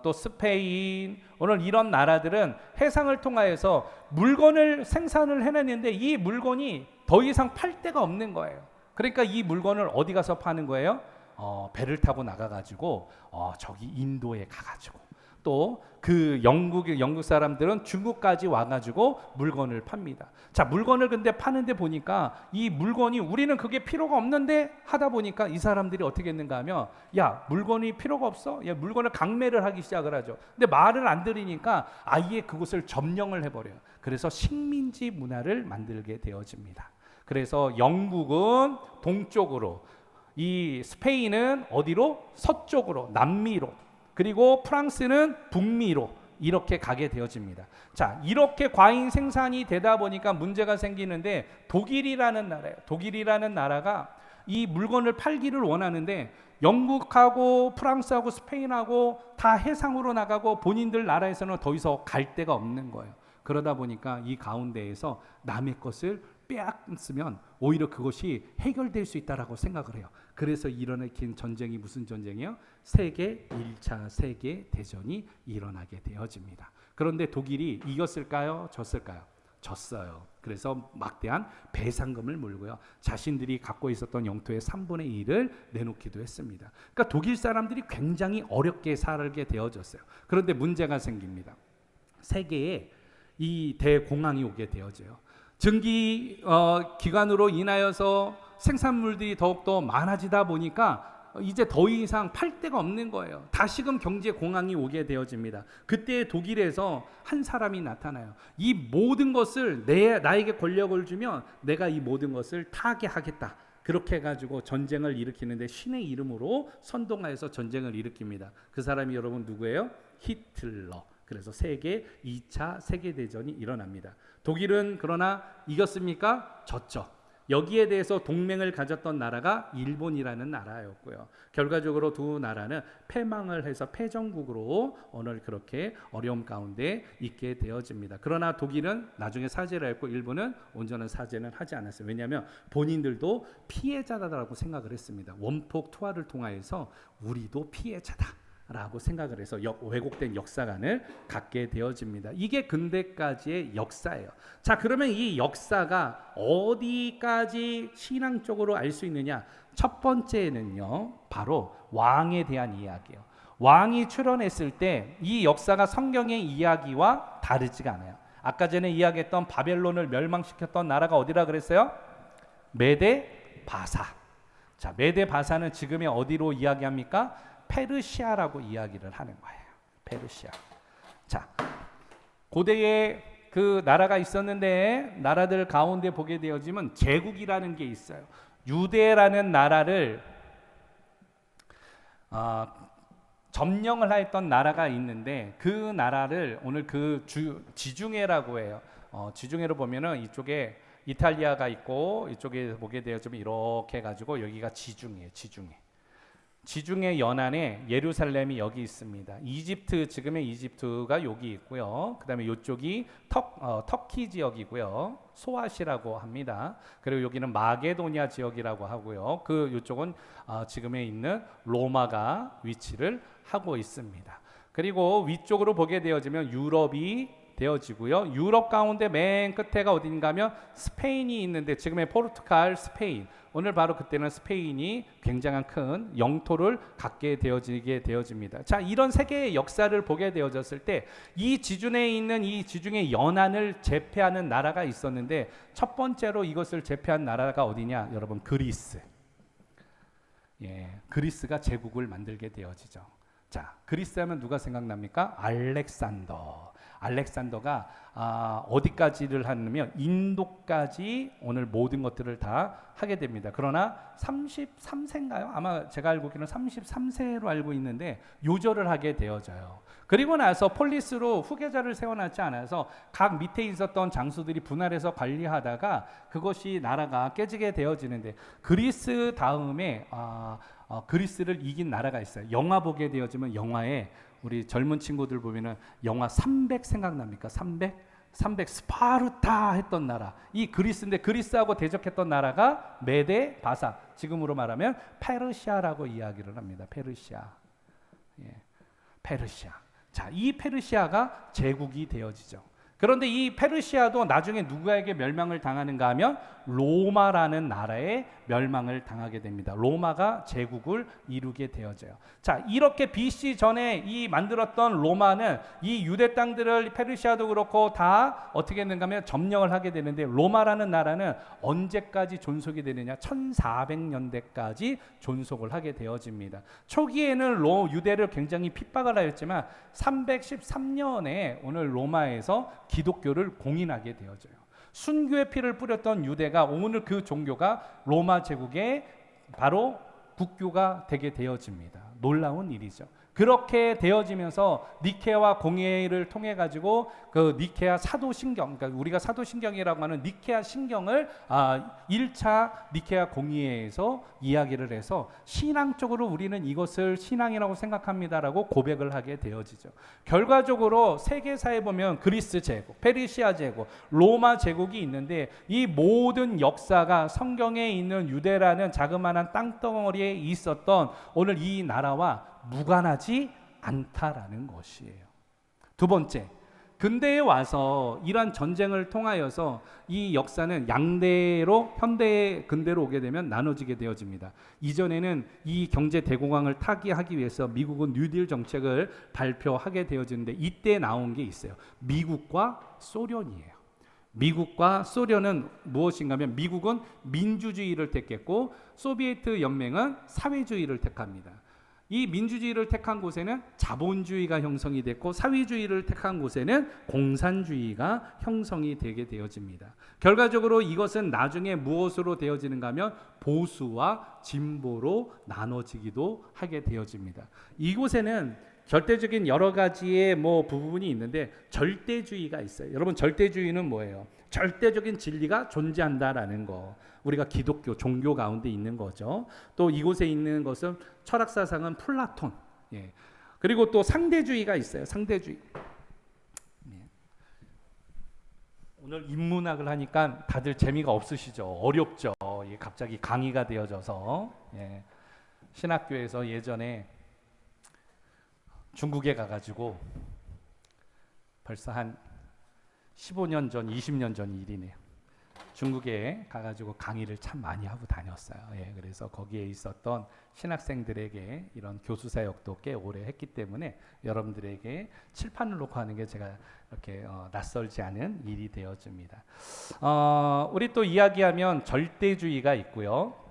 또 스페인, 오늘 이런 나라들은 해상을 통하여서 물건을 생산을 해냈는데 이 물건이 더 이상 팔 데가 없는 거예요. 그러니까 이 물건을 어디 가서 파는 거예요? 배를 타고 나가가지고 저기 인도에 가가지고 또 그 영국 사람들은 중국까지 와가지고 물건을 팝니다. 자, 물건을 근데 파는데 보니까 이 물건이 우리는 그게 필요가 없는데 하다 보니까 이 사람들이 어떻게 했는가 하면 야, 물건이 필요가 없어? 야, 물건을 강매를 하기 시작을 하죠. 근데 말을 안 들으니까 아예 그곳을 점령을 해버려요. 그래서 식민지 문화를 만들게 되어집니다. 그래서 영국은 동쪽으로, 이 스페인은 어디로? 서쪽으로, 남미로, 그리고 프랑스는 북미로 이렇게 가게 되어집니다. 자, 이렇게 과잉 생산이 되다 보니까 문제가 생기는데 독일이라는 나라예요. 독일이라는 나라가 이 물건을 팔기를 원하는데 영국하고 프랑스하고 스페인하고 다 해상으로 나가고 본인들 나라에서는 더 이상 갈 데가 없는 거예요. 그러다 보니까 이 가운데에서 남의 것을 빼앗으면 오히려 그것이 해결될 수 있다라고 생각을 해요. 그래서 일어나긴 전쟁이 무슨 전쟁이요? 세계 1차 세계 대전이 일어나게 되어집니다. 그런데 독일이 이겼을까요? 졌을까요? 졌어요. 그래서 막대한 배상금을 물고요. 자신들이 갖고 있었던 영토의 3분의 1을 내놓기도 했습니다. 그러니까 독일 사람들이 굉장히 어렵게 살게 되어졌어요. 그런데 문제가 생깁니다. 세계에 이 대공황이 오게 되어져요. 증기 기관으로 인하여서 생산물들이 더욱더 많아지다 보니까 이제 더 이상 팔 데가 없는 거예요. 다시금 경제 공황이 오게 되어집니다. 그때 독일에서 한 사람이 나타나요. 이 모든 것을 나에게 권력을 주면 내가 이 모든 것을 타개하겠다. 그렇게 해가지고 전쟁을 일으키는데 신의 이름으로 선동하여서 전쟁을 일으킵니다. 그 사람이 여러분 누구예요? 히틀러. 그래서 세계 2차 세계대전이 일어납니다. 독일은 그러나 이겼습니까? 졌죠. 여기에 대해서 동맹을 가졌던 나라가 일본이라는 나라였고요. 결과적으로 두 나라는 패망을 해서 패전국으로 오늘 그렇게 어려움 가운데 있게 되어집니다. 그러나 독일은 나중에 사죄를 했고 일본은 온전한 사죄는 하지 않았어요. 왜냐하면 본인들도 피해자다라고 생각을 했습니다. 원폭 투하를 통하여서 우리도 피해자다 라고 생각을 해서 왜곡된 역사관을 갖게 되어집니다. 이게 근대까지의 역사예요. 자, 그러면 이 역사가 어디까지 신앙적으로 알 수 있느냐? 첫 번째는요, 바로 왕에 대한 이야기예요. 왕이 출현했을 때 이 역사가 성경의 이야기와 다르지가 않아요. 아까 전에 이야기했던 바벨론을 멸망시켰던 나라가 어디라 그랬어요? 메데 바사. 자, 메데 바사는 지금의 어디로 이야기합니까? 페르시아라고 이야기를 하는 거예요. 페르시아. 자, 고대에 그 나라가 있었는데 나라들 가운데 보게 되어지면 제국이라는 게 있어요. 유대라는 나라를 점령을 하였던 나라가 있는데 그 나라를 오늘 지중해라고 해요. 지중해로 보면은 이쪽에 이탈리아가 있고 이쪽에 보게 되어지면 이렇게 해가지고 여기가 지중해. 지중해 연안에 예루살렘이 여기 있습니다. 이집트, 지금의 이집트가 여기 있고요. 그 다음에 이쪽이 터키 지역이고요. 소아시라고 합니다. 그리고 여기는 마게도니아 지역이라고 하고요. 이쪽은 지금에 있는 로마가 위치를 하고 있습니다. 그리고 위쪽으로 보게 되어지면 유럽이 되어지고요. 유럽 가운데 맨 끝에가 어딘가 하면 스페인이 있는데 지금의 포르투갈, 스페인. 오늘 바로 그때는 스페인이 굉장한 큰 영토를 갖게 되어지게 되어집니다. 자, 이런 세계의 역사를 보게 되어졌을 때 이 지중해에 있는 이 지중해 연안을 제패하는 나라가 있었는데 첫 번째로 이것을 제패한 나라가 어디냐? 여러분, 그리스. 예, 그리스가 제국을 만들게 되어지죠. 자, 그리스 하면 누가 생각납니까? 알렉산더가 어디까지를 하냐면 인도까지 오늘 모든 것들을 다 하게 됩니다. 그러나 33세인가요? 아마 제가 알고 있기는 33세로 알고 있는데 요절을 하게 되어져요. 그리고 나서 폴리스로 후계자를 세워놨지 않아서 각 밑에 있었던 장수들이 분할해서 관리하다가 그것이 나라가 깨지게 되어지는데 그리스 다음에 그리스를 이긴 나라가 있어요. 영화 보게 되어지면 영화에 우리 젊은 친구들 보면은 영화 300 생각납니까? 300 스파르타 했던 나라. 이 그리스인데 그리스하고 대적했던 나라가 메데 바사. 지금으로 말하면 페르시아라고 이야기를 합니다. 페르시아. 예. 페르시아. 자, 이 페르시아가 제국이 되어지죠. 그런데 이 페르시아도 나중에 누구에게 멸망을 당하는가 하면 로마라는 나라에 멸망을 당하게 됩니다. 로마가 제국을 이루게 되어져요. 자, 이렇게 BC 전에 이 만들었던 로마는 이 유대 땅들을 페르시아도 그렇고 다 어떻게 했는가 하면 점령을 하게 되는데 로마라는 나라는 언제까지 존속이 되느냐? 1400년대까지 존속을 하게 되어집니다. 초기에는 유대를 굉장히 핍박을 하였지만 313년에 오늘 로마에서 기독교를 공인하게 되어져요. 순교의 피를 뿌렸던 유대가 오늘 그 종교가 로마 제국의 바로 국교가 되게 되어집니다. 놀라운 일이죠. 그렇게 되어지면서 니케아 공회를 통해 가지고 그 니케아 사도신경, 그러니까 우리가 사도신경이라고 하는 니케아 신경을 1차 니케아 공의회에서 이야기를 해서 신앙적으로 우리는 이것을 신앙이라고 생각합니다라고 고백을 하게 되어지죠. 결과적으로 세계사에 보면 그리스 제국, 페르시아 제국, 로마 제국이 있는데 이 모든 역사가 성경에 있는 유대라는 자그마한 땅덩어리에 있었던 오늘 이 나라와 무관하지 않다라는 것이에요. 두 번째, 근대에 와서 이러한 전쟁을 통하여서 이 역사는 양대로 현대 근대로 오게 되면 나눠지게 되어집니다. 이전에는 이 경제 대공황을 타개하기 위해서 미국은 뉴딜 정책을 발표하게 되어지는데 이때 나온 게 있어요. 미국과 소련이에요. 미국과 소련은 무엇인가 하면 미국은 민주주의를 택했고 소비에트 연맹은 사회주의를 택합니다. 이 민주주의를 택한 곳에는 자본주의가 형성이 됐고 사회주의를 택한 곳에는 공산주의가 형성이 되게 되어집니다. 결과적으로 이것은 나중에 무엇으로 되어지는가 하면 보수와 진보로 나눠지기도 하게 되어집니다. 이곳에는 절대적인 여러 가지의 부분이 있는데 절대주의가 있어요. 여러분, 절대주의는 뭐예요? 절대적인 진리가 존재한다라는 거. 우리가 기독교 종교 가운데 있는 거죠. 또 이곳에 있는 것은 철학 사상은 플라톤. 예. 그리고 또 상대주의가 있어요. 상대주의. 예. 오늘 인문학을 하니까 다들 재미가 없으시죠? 어렵죠? 예, 갑자기 강의가 되어져서. 예. 신학교에서 예전에 중국에 가가지고 벌써 한 15년 전, 20년 전 일이네요. 중국에 가가지고 강의를 참 많이 하고 다녔어요. 예, 그래서 거기에 있었던 신학생들에게 이런 교수 사역도 꽤 오래 했기 때문에 여러분들에게 칠판을 놓고 하는 게 제가 이렇게 낯설지 않은 일이 되어집니다. 우리 또 이야기하면 절대주의가 있고요.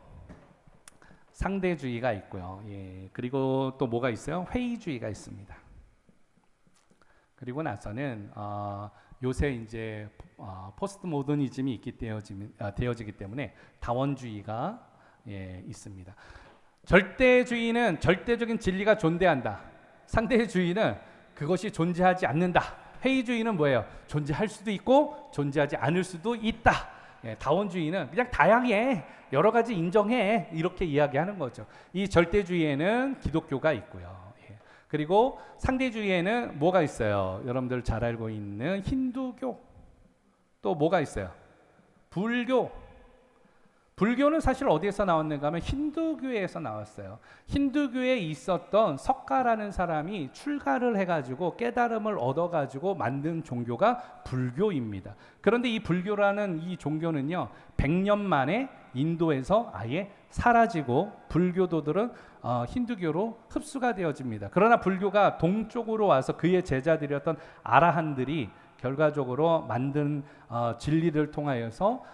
상대주의가 있고요. 예, 그리고 또 뭐가 있어요? 회의주의가 있습니다. 그리고 나서는 요새 이제 포스트 모더니즘이 되어지기 때문에 다원주의가 있습니다. 절대주의는 절대적인 진리가 존재한다. 상대주의는 그것이 존재하지 않는다. 회의주의는 뭐예요? 존재할 수도 있고 존재하지 않을 수도 있다. 다원주의는 그냥 다양해, 여러 가지 인정해, 이렇게 이야기하는 거죠. 이 절대주의에는 기독교가 있고요. 그리고 상대주의에는 뭐가 있어요? 여러분들 잘 알고 있는 힌두교. 또 뭐가 있어요? 불교. 불교는 사실 어디에서 나왔는가 하면 힌두교에서 나왔어요. 힌두교에 있었던 석가라는 사람이 출가를 해가지고 깨달음을 얻어가지고 만든 종교가 불교입니다. 그런데 이 불교라는 이 종교는요, 100년 만에 인도에서 아예 사라지고 불교도들은 힌두교로 흡수가 되어집니다. 그러나 불교가 동쪽으로 와서 그의 제자들이었던 아라한들이 결과적으로 만든 진리를 통하여서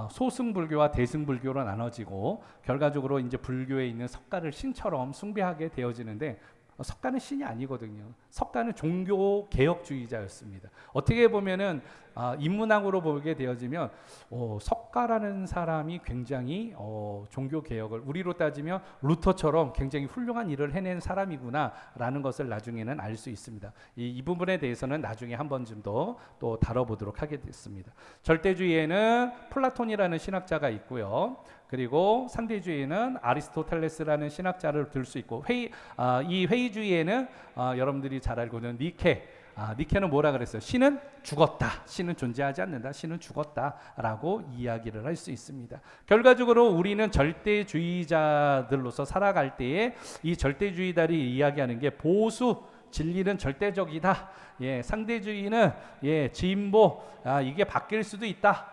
소승불교와 대승불교로 나눠지고 결과적으로 이제 불교에 있는 석가를 신처럼 숭배하게 되어지는데, 석가는 신이 아니거든요. 석가는 종교 개혁주의자였습니다. 어떻게 보면은 인문학으로 보게 되어지면 석가라는 사람이 굉장히 종교 개혁을, 우리로 따지면 루터처럼 굉장히 훌륭한 일을 해낸 사람이구나라는 것을 나중에는 알 수 있습니다. 이 부분에 대해서는 나중에 한 번쯤 더 또 다뤄보도록 하겠습니다. 절대주의에는 플라톤이라는 신학자가 있고요. 그리고 상대주의에는 아리스토텔레스라는 신학자를 들 수 있고, 이 회의주의에는 여러분들이 잘 알고 있는 니케는 뭐라 그랬어요? 신은 죽었다. 신은 존재하지 않는다. 신은 죽었다라고 이야기를 할 수 있습니다. 결과적으로 우리는 절대주의자들로서 살아갈 때에 이 절대주의자들이 이야기하는 게 보수, 진리는 절대적이다. 상대주의는 진보, 이게 바뀔 수도 있다.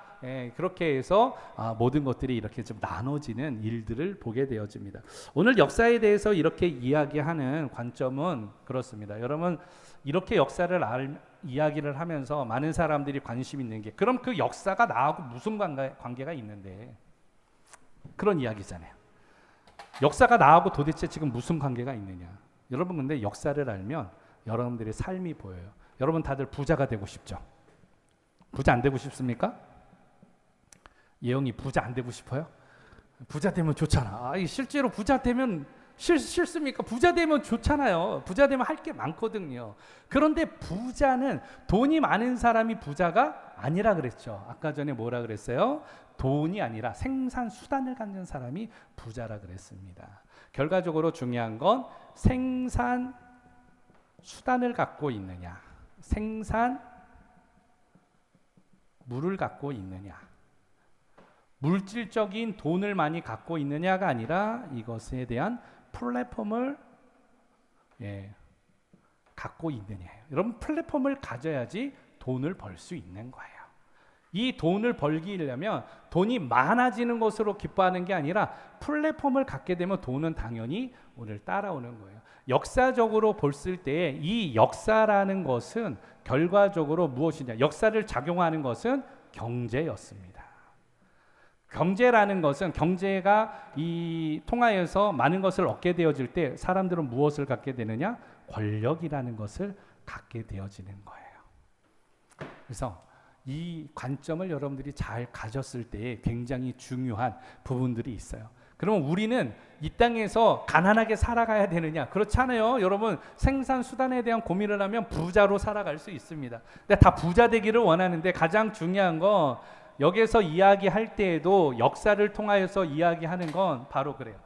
그렇게 해서 모든 것들이 이렇게 좀 나눠지는 일들을 보게 되어집니다. 오늘 역사에 대해서 이렇게 이야기하는 관점은 그렇습니다. 여러분, 이렇게 역사를 이야기를 하면서 많은 사람들이 관심 있는 게, 그럼 그 역사가 나하고 무슨 관계가 있는데, 그런 이야기잖아요. 역사가 나하고 도대체 지금 무슨 관계가 있느냐. 여러분, 근데 역사를 알면 여러분들의 삶이 보여요. 여러분 다들 부자가 되고 싶죠? 부자 안 되고 싶습니까? 예영이 부자 안 되고 싶어요? 부자 되면 좋잖아. 실제로 부자 되면 싫습니까? 부자 되면 좋잖아요. 부자 되면 할 게 많거든요. 그런데 부자는, 돈이 많은 사람이 부자가 아니라 그랬죠. 아까 전에 뭐라 그랬어요? 돈이 아니라 생산 수단을 갖는 사람이 부자라 그랬습니다. 결과적으로 중요한 건 생산 수단을 갖고 있느냐, 생산물을 갖고 있느냐, 물질적인 돈을 많이 갖고 있느냐가 아니라 이것에 대한 플랫폼을 갖고 있느냐예요. 여러분, 플랫폼을 가져야지 돈을 벌 수 있는 거예요. 이 돈을 벌기 위하면 돈이 많아지는 것으로 기뻐하는 게 아니라 플랫폼을 갖게 되면 돈은 당연히 오늘 따라오는 거예요. 역사적으로 봤을 때 이 역사라는 것은 결과적으로 무엇이냐, 역사를 작용하는 것은 경제였습니다. 경제라는 것은 경제가 이 통하여서 많은 것을 얻게 되어질 때 사람들은 무엇을 갖게 되느냐? 권력이라는 것을 갖게 되어지는 거예요. 그래서 이 관점을 여러분들이 잘 가졌을 때 굉장히 중요한 부분들이 있어요. 그러면 우리는 이 땅에서 가난하게 살아가야 되느냐? 그렇지 않아요. 여러분, 생산 수단에 대한 고민을 하면 부자로 살아갈 수 있습니다. 근데 다 부자 되기를 원하는데 가장 중요한 건 여기서 이야기할 때에도 역사를 통하여서 이야기하는 건 바로 그래요.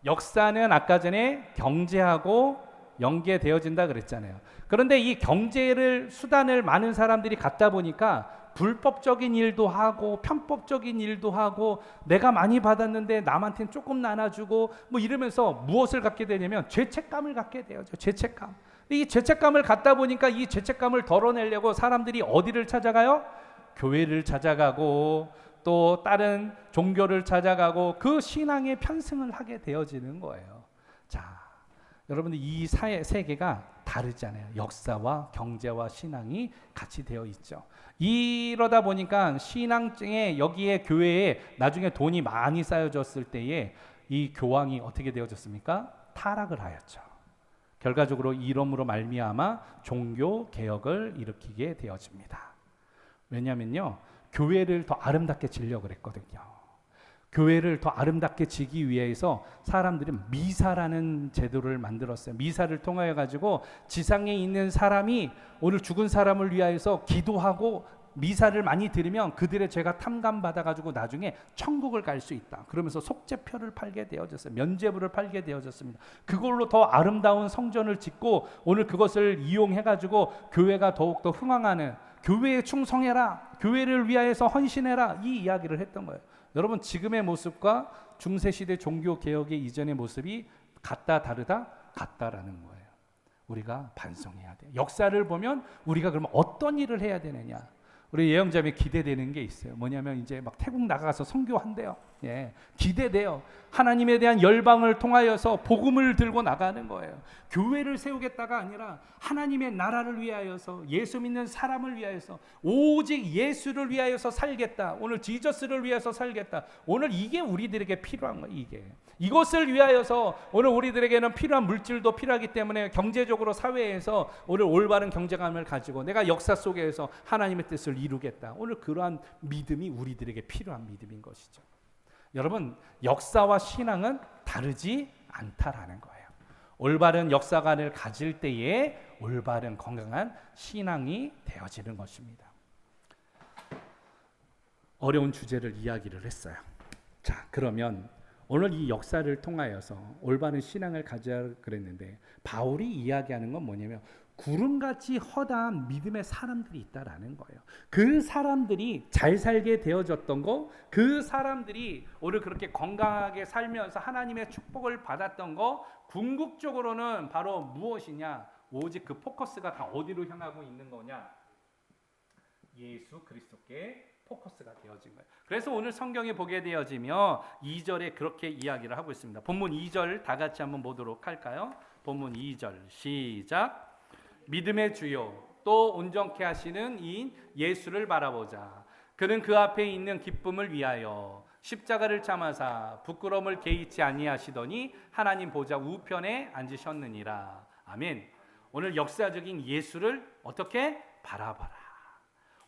역사는 아까 전에 경제하고 연계되어진다 그랬잖아요. 그런데 이 경제를 수단을 많은 사람들이 갖다 보니까 불법적인 일도 하고 편법적인 일도 하고 내가 많이 받았는데 남한테는 조금 나눠주고 뭐 이러면서 무엇을 갖게 되냐면 죄책감을 갖게 되어죠. 죄책감. 이 죄책감을 갖다 보니까 이 죄책감을 덜어내려고 사람들이 어디를 찾아가요? 교회를 찾아가고 또 다른 종교를 찾아가고 그 신앙의 편승을 하게 되어지는 거예요. 자, 여러분들 이 세계가 다르잖아요. 역사와 경제와 신앙이 같이 되어 있죠. 이러다 보니까 신앙증에 여기에 교회에 나중에 돈이 많이 쌓여졌을 때에 이 교황이 어떻게 되어졌습니까? 타락을 하였죠. 결과적으로 이름으로 말미암아 종교 개혁을 일으키게 되어집니다. 왜냐면요, 교회를 더 아름답게 지려고 그랬거든요. 교회를 더 아름답게 지기 위해서 사람들은 미사라는 제도를 만들었어요. 미사를 통하여 가지고 지상에 있는 사람이 오늘 죽은 사람을 위하여서 기도하고 미사를 많이 드리면 그들의 죄가 탕감받아 가지고 나중에 천국을 갈 수 있다. 그러면서 속죄표를 팔게 되어졌어요. 면죄부를 팔게 되어졌습니다. 그걸로 더 아름다운 성전을 짓고 오늘 그것을 이용해 가지고 교회가 더욱더 흥왕하는, 교회에 충성해라, 교회를 위하여서 헌신해라, 이 이야기를 했던 거예요. 여러분, 지금의 모습과 중세시대 종교개혁의 이전의 모습이 같다 다르다? 같다라는 거예요. 우리가 반성해야 돼요. 역사를 보면 우리가 그러면 어떤 일을 해야 되느냐? 우리 예영자매 기대되는 게 있어요. 뭐냐면 이제 막 태국 나가서 선교한대요. 예, 기대돼요. 하나님에 대한 열방을 통하여서 복음을 들고 나가는 거예요. 교회를 세우겠다가 아니라 하나님의 나라를 위하여서, 예수 믿는 사람을 위하여서, 오직 예수를 위하여서 살겠다. 오늘 지저스를 위해서 살겠다. 오늘 이게 우리들에게 필요한 거예요. 이것을 위하여서 오늘 우리들에게는 필요한 물질도 필요하기 때문에 경제적으로 사회에서 오늘 올바른 경제감을 가지고 내가 역사 속에서 하나님의 뜻을 이루겠다. 오늘 그러한 믿음이 우리들에게 필요한 믿음인 것이죠. 여러분, 역사와 신앙은 다르지 않다라는 거예요. 올바른 역사관을 가질 때에 올바른 건강한 신앙이 되어지는 것입니다. 어려운 주제를 이야기를 했어요. 자, 그러면 오늘 이 역사를 통하여서 올바른 신앙을 가져야 그랬는데 바울이 이야기하는 건 뭐냐면 구름같이 허다한 믿음의 사람들이 있다라는 거예요. 그 사람들이 잘 살게 되어졌던 거, 그 사람들이 오늘 그렇게 건강하게 살면서 하나님의 축복을 받았던 거, 궁극적으로는 바로 무엇이냐? 오직 그 포커스가 다 어디로 향하고 있는 거냐? 예수 그리스도께 포커스가 되어진 거예요. 그래서 오늘 성경에 보게 되어지며 2절에 그렇게 이야기를 하고 있습니다. 본문 2절 다 같이 한번 보도록 할까요? 본문 2절 시작. 믿음의 주요 또 온전케 하시는 이인 예수를 바라보자. 그는 그 앞에 있는 기쁨을 위하여 십자가를 참아사 부끄러움을 개의치 아니하시더니 하나님 보좌 우편에 앉으셨느니라. 아멘. 오늘 역사적인 예수를 어떻게 바라봐라.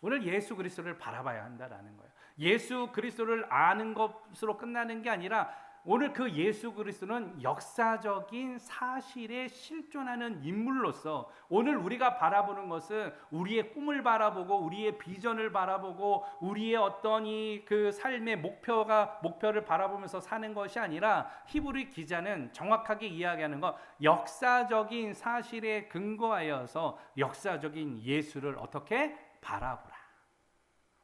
오늘 예수 그리스도를 바라봐야 한다라는 거예요. 예수 그리스도를 아는 것으로 끝나는 게 아니라 오늘 그 예수 그리스도는 역사적인 사실에 실존하는 인물로서 오늘 우리가 바라보는 것은 우리의 꿈을 바라보고 우리의 비전을 바라보고 우리의 어떤 그 삶의 목표를 바라보면서 사는 것이 아니라 히브리 기자는 정확하게 이야기하는 건 역사적인 사실에 근거하여서 역사적인 예수를 어떻게 바라보라.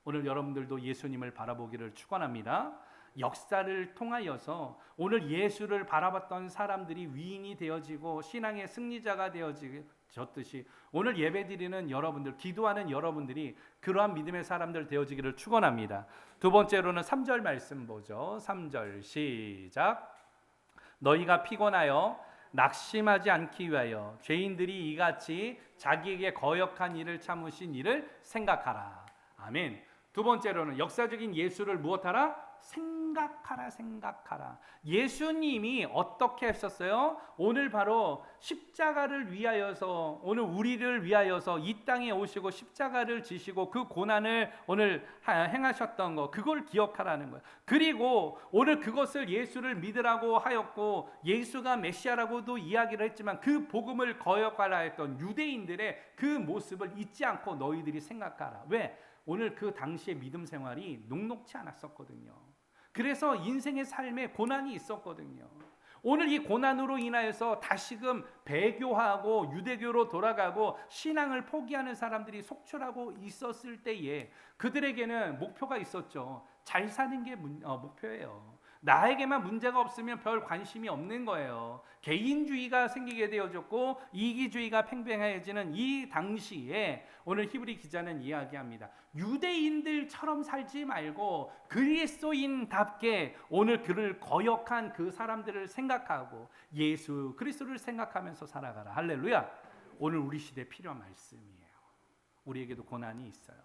오늘 여러분들도 예수님을 바라보기를 축원합니다. 역사를 통하여서 오늘 예수를 바라봤던 사람들이 위인이 되어지고 신앙의 승리자가 되어졌듯이 오늘 예배드리는 여러분들, 기도하는 여러분들이 그러한 믿음의 사람들 되어지기를 축원합니다. 두 번째로는 3절 말씀 보죠. 3절 시작. 너희가 피곤하여 낙심하지 않기 위하여 죄인들이 이같이 자기에게 거역한 일을 참으신 일을 생각하라. 아멘. 두 번째로는 역사적인 예수를 무엇하라? 생각하라, 생각하라. 예수님이 어떻게 하셨어요? 오늘 바로 십자가를 위하여서, 오늘 우리를 위하여서 이 땅에 오시고 십자가를 지시고 그 고난을 오늘 행하셨던 거, 그걸 기억하라는 거예요. 그리고 오늘 그것을 예수를 믿으라고 하였고 예수가 메시아라고도 이야기를 했지만 그 복음을 거역하라 했던 유대인들의 그 모습을 잊지 않고 너희들이 생각하라. 왜? 오늘 그 당시의 믿음 생활이 녹록치 않았었거든요. 그래서 인생의 삶에 고난이 있었거든요. 오늘 이 고난으로 인하여서 다시금 배교하고 유대교로 돌아가고 신앙을 포기하는 사람들이 속출하고 있었을 때에 그들에게는 목표가 있었죠. 잘 사는 게 목표예요. 나에게만 문제가 없으면 별 관심이 없는 거예요. 개인주의가 생기게 되어졌고 이기주의가 팽팽해지는 이 당시에 오늘 히브리 기자는 이야기합니다. 유대인들처럼 살지 말고 그리스도인답게 오늘 그를 거역한 그 사람들을 생각하고 예수 그리스도를 생각하면서 살아가라. 할렐루야. 오늘 우리 시대에 필요한 말씀이에요. 우리에게도 고난이 있어요.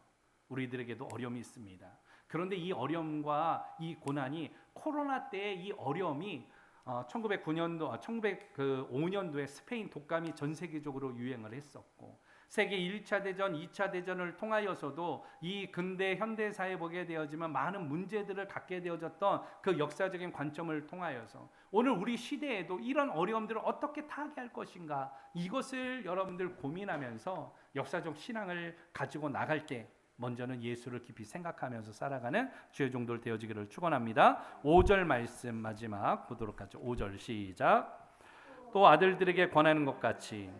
우리들에게도 어려움이 있습니다. 그런데 이 어려움과 이 고난이 코로나 때의 이 어려움이 1905년도에 스페인 독감이 전 세계적으로 유행을 했었고 세계 1차 대전, 2차 대전을 통하여서도 이 근대 현대사에 보게 되어지만 많은 문제들을 갖게 되어졌던 그 역사적인 관점을 통하여서 오늘 우리 시대에도 이런 어려움들을 어떻게 타개할 것인가 이것을 여러분들 고민하면서 역사적 신앙을 가지고 나갈 때 먼저는 예수를 깊이 생각하면서 살아가는 주의 종들 되어지기를 축원합니다. 5절 말씀 마지막 보도록 하죠. 5절 시작. 또 아들들에게 권하는 것 같이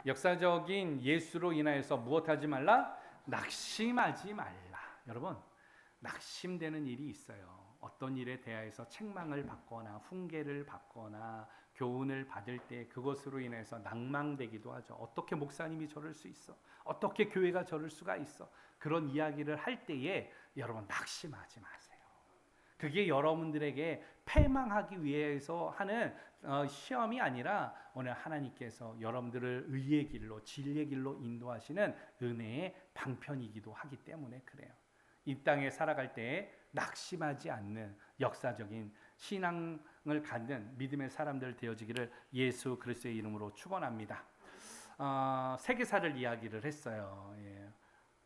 역사적인 예수로 인하여서 무엇하지 말라? 낙심하지 말라. 여러분 낙심되는 일이 있어요. 어떤 일에 대하여서 책망을 받거나 훈계를 받거나 교훈을 받을 때 그것으로 인해서 낭망되기도 하죠. 어떻게 목사님이 저럴 수 있어? 어떻게 교회가 저럴 수가 있어? 그런 이야기를 할 때에 여러분 낙심하지 마세요. 그게 여러분들에게 패망하기 위해서 하는 시험이 아니라 오늘 하나님께서 여러분들을 의의 길로 진리의 길로 인도하시는 은혜의 방편이기도 하기 때문에 그래요. 이 땅에 살아갈 때 낙심하지 않는 역사적인 신앙을 갖는 믿음의 사람들 되어지기를 예수 그리스도의 이름으로 축원합니다. 세계사를 이야기를 했어요. 예.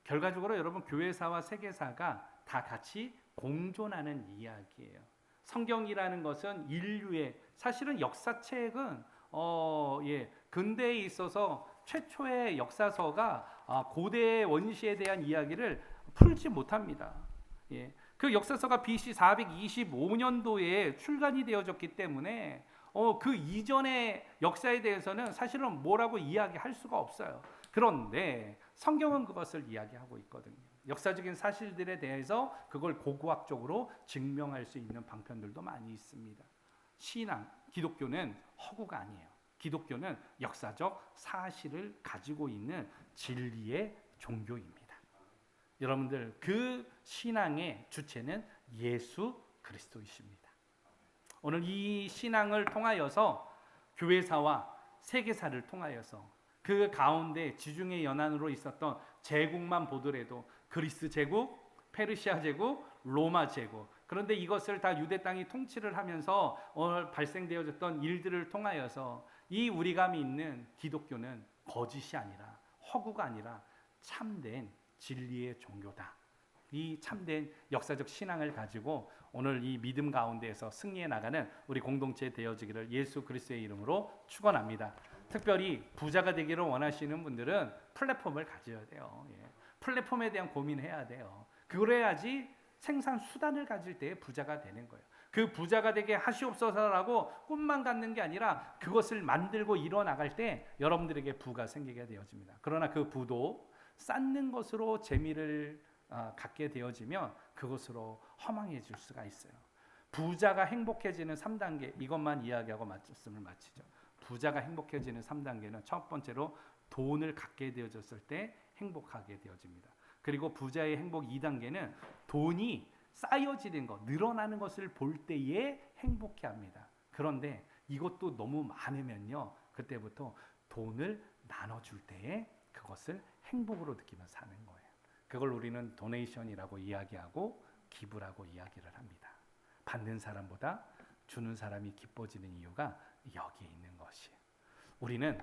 결과적으로 여러분 교회사와 세계사가 다 같이 공존하는 이야기예요. 성경이라는 것은 인류의 사실은 역사책은 근대에 있어서 최초의 역사서가 고대 원시에 대한 이야기를 풀지 못합니다. 예. 그 역사서가 BC 425년도에 출간이 되어졌기 때문에 그 이전의 역사에 대해서는 사실은 뭐라고 이야기할 수가 없어요. 그런데 성경은 그것을 이야기하고 있거든요. 역사적인 사실들에 대해서 그걸 고고학적으로 증명할 수 있는 방편들도 많이 있습니다. 신앙, 기독교는 허구가 아니에요. 기독교는 역사적 사실을 가지고 있는 진리의 종교입니다. 여러분들 그 신앙의 주체는 예수 그리스도이십니다. 오늘 이 신앙을 통하여서 교회사와 세계사를 통하여서 그 가운데 지중해 연안으로 있었던 제국만 보더라도 그리스 제국, 페르시아 제국, 로마 제국 그런데 이것을 다 유대 땅이 통치를 하면서 오늘 발생되어졌던 일들을 통하여서 이 우리가 믿는 기독교는 거짓이 아니라 허구가 아니라 참된 진리의 종교다. 이 참된 역사적 신앙을 가지고 오늘 이 믿음 가운데에서 승리해 나가는 우리 공동체 되어지기를 예수 그리스도의 이름으로 축원합니다. 특별히 부자가 되기를 원하시는 분들은 플랫폼을 가져야 돼요. 예. 플랫폼에 대한 고민해야 돼요. 그래야지 생산 수단을 가질 때 부자가 되는 거예요. 그 부자가 되게 하시옵소서라고 꿈만 갖는 게 아니라 그것을 만들고 이뤄나갈 때 여러분들에게 부가 생기게 되어집니다. 그러나 그 부도 쌓는 것으로 재미를 갖게 되어지면 그것으로 허망해질 수가 있어요. 부자가 행복해지는 3단계 이것만 이야기하고 말씀을 마치죠. 부자가 행복해지는 3단계는 첫 번째로 돈을 갖게 되어졌을 때 행복하게 되어집니다. 그리고 부자의 행복 2단계는 돈이 쌓여지는 것, 늘어나는 것을 볼 때에 행복해합니다. 그런데 이것도 너무 많으면요, 그때부터 돈을 나눠줄 때에 그것을 행복으로 느끼며 사는 거예요. 그걸 우리는 도네이션이라고 이야기하고 기부라고 이야기를 합니다. 받는 사람보다 주는 사람이 기뻐지는 이유가 여기에 있는 것이에요. 우리는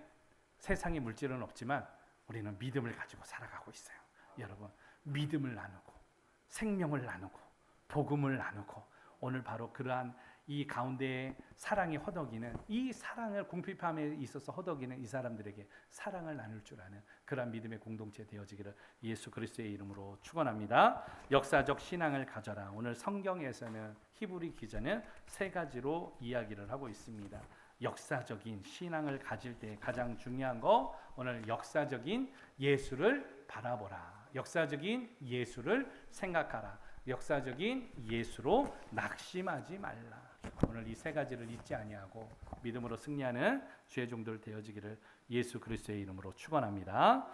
세상에 물질은 없지만 우리는 믿음을 가지고 살아가고 있어요. 여러분, 믿음을 나누고 생명을 나누고 복음을 나누고 오늘 바로 그러한 이 가운데에 사랑이 허덕이는, 이 사랑을 궁핍함에 있어서 허덕이는 이 사람들에게 사랑을 나눌 줄 아는 그러한 믿음의 공동체 되어지기를 예수 그리스도의 이름으로 축원합니다. 역사적 신앙을 가져라. 오늘 성경에서는 히브리 기자는 세 가지로 이야기를 하고 있습니다. 역사적인 신앙을 가질 때 가장 중요한 거, 오늘 역사적인 예수를 바라보라. 역사적인 예수를 생각하라. 역사적인 예수로 낙심하지 말라. 오늘 이 세 가지를 잊지 아니하고 믿음으로 승리하는 주의 종들 되어지기를 예수 그리스도의 이름으로 축원합니다.